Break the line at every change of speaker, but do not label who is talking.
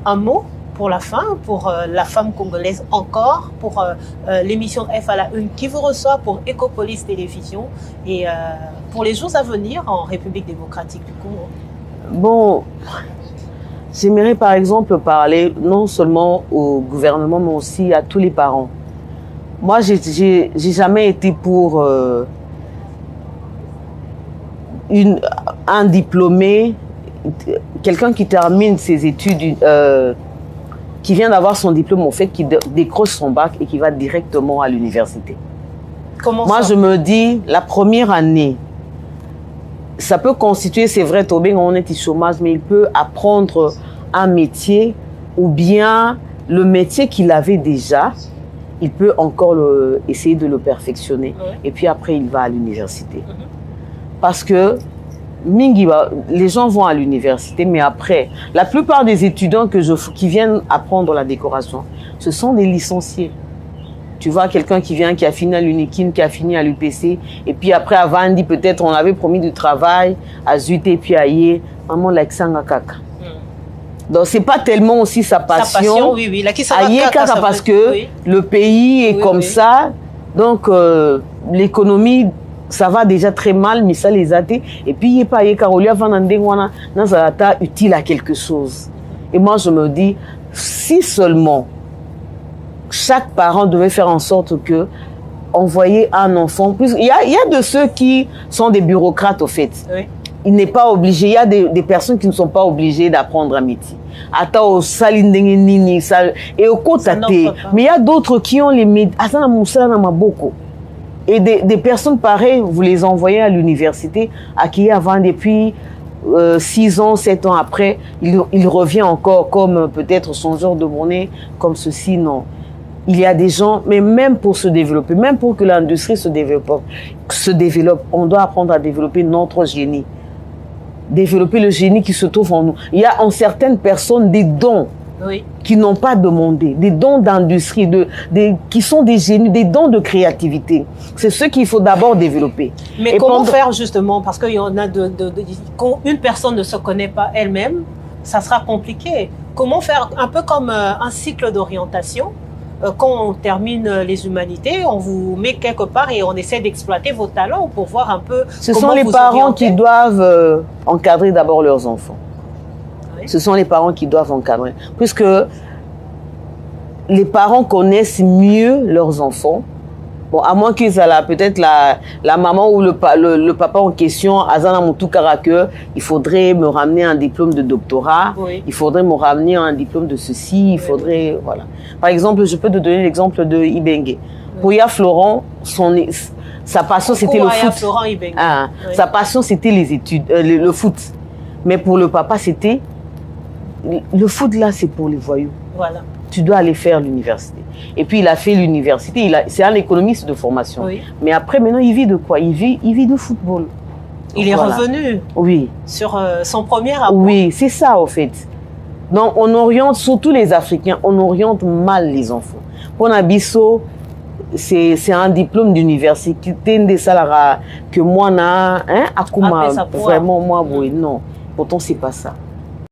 Un mot pour la fin, pour la femme congolaise encore, pour l'émission F à la Une qui vous reçoit pour Ecopolis Télévision et pour les jours à venir en République démocratique du Congo.
Bon, j'aimerais par exemple parler non seulement au gouvernement, mais aussi à tous les parents. Moi, j'ai jamais été pour un diplômé, quelqu'un qui termine ses études, qui vient d'avoir son diplôme, en fait, qui décroche son bac et qui va directement à l'université. Moi, je me dis, la première année, ça peut constituer, c'est vrai, on est au chômage, mais il peut apprendre un métier ou bien le métier qu'il avait déjà, il peut encore essayer de le perfectionner. Ouais. Et puis après, il va à l'université. Parce que les gens vont à l'université, mais après, la plupart des étudiants qui viennent apprendre la décoration, ce sont des licenciés. Tu vois, quelqu'un qui vient, qui a fini à l'UNIKIN, qui a fini à l'UPC, et puis après, à Vandi, peut-être, on avait promis du travail, à Zuité, puis à Yé, maman, la Xanga Kaka. Donc, c'est pas tellement aussi sa passion. Sa passion,
oui, oui.
À Yé Kaka, parce que oui, le pays est comme ça. Donc, l'économie, ça va déjà très mal, mais ça les a été. Et puis, il n'y a pas Carolia Vanandengwana, ça utile à quelque chose. Et moi, je me dis, si seulement chaque parent devait faire en sorte que envoyer un enfant. Il y a de ceux qui sont des bureaucrates, au fait. Oui. Il n'est pas obligé. Il y a des personnes qui ne sont pas obligées d'apprendre un métier. Et au côté, mais il y a d'autres qui ont les métiers. Et des personnes pareilles, vous les envoyez à l'université, à qui avant, depuis 6 ans, 7 ans après, il revient encore comme peut-être songeur de monnaie, comme ceci, non. Il y a des gens, mais même pour se développer, même pour que l'industrie se développe, on doit apprendre à développer notre génie. Développer le génie qui se trouve en nous. Il y a en certaines personnes des dons qui n'ont pas demandé, des dons d'industrie, qui sont des génies, des dons de créativité. C'est ce qu'il faut d'abord développer.
Mais comment faire justement, parce qu'il y en a quand une personne ne se connaît pas elle-même, ça sera compliqué. Comment faire un peu comme un cycle d'orientation? Quand on termine les humanités, on vous met quelque part et on essaie d'exploiter vos talents pour voir un peu.
Ce sont les parents qui doivent encadrer d'abord leurs enfants. Oui. Ce sont les parents qui doivent encadrer. Puisque les parents connaissent mieux leurs enfants. Bon, à moins qu'ils aient peut-être la maman ou le papa en question, Azana Moutou Karake, il faudrait me ramener un diplôme de doctorat, oui. Il faudrait me ramener un diplôme de ceci, il faudrait, oui. Voilà. Par exemple, je peux te donner l'exemple de Ibengue. Oui. Pour Ya Florent, sa passion c'était le foot.
Florent Ibengue.
Ah, oui. Sa passion c'était les études, le foot. Mais pour le papa, c'était le foot là, c'est pour les voyous.
Voilà.
Tu dois aller faire l'université. Et puis, il a fait l'université. C'est un économiste de formation. Oui. Mais après, maintenant, il vit de quoi? Il vit de football. Donc,
il est revenu sur son premier amour.
Oui, c'est ça, au fait. Donc, on oriente, surtout les Africains, on oriente mal les enfants. Pour Nabiso, c'est un diplôme d'université. Que moi, Akuma, vraiment, moi, oui, non. Pourtant, c'est pas ça.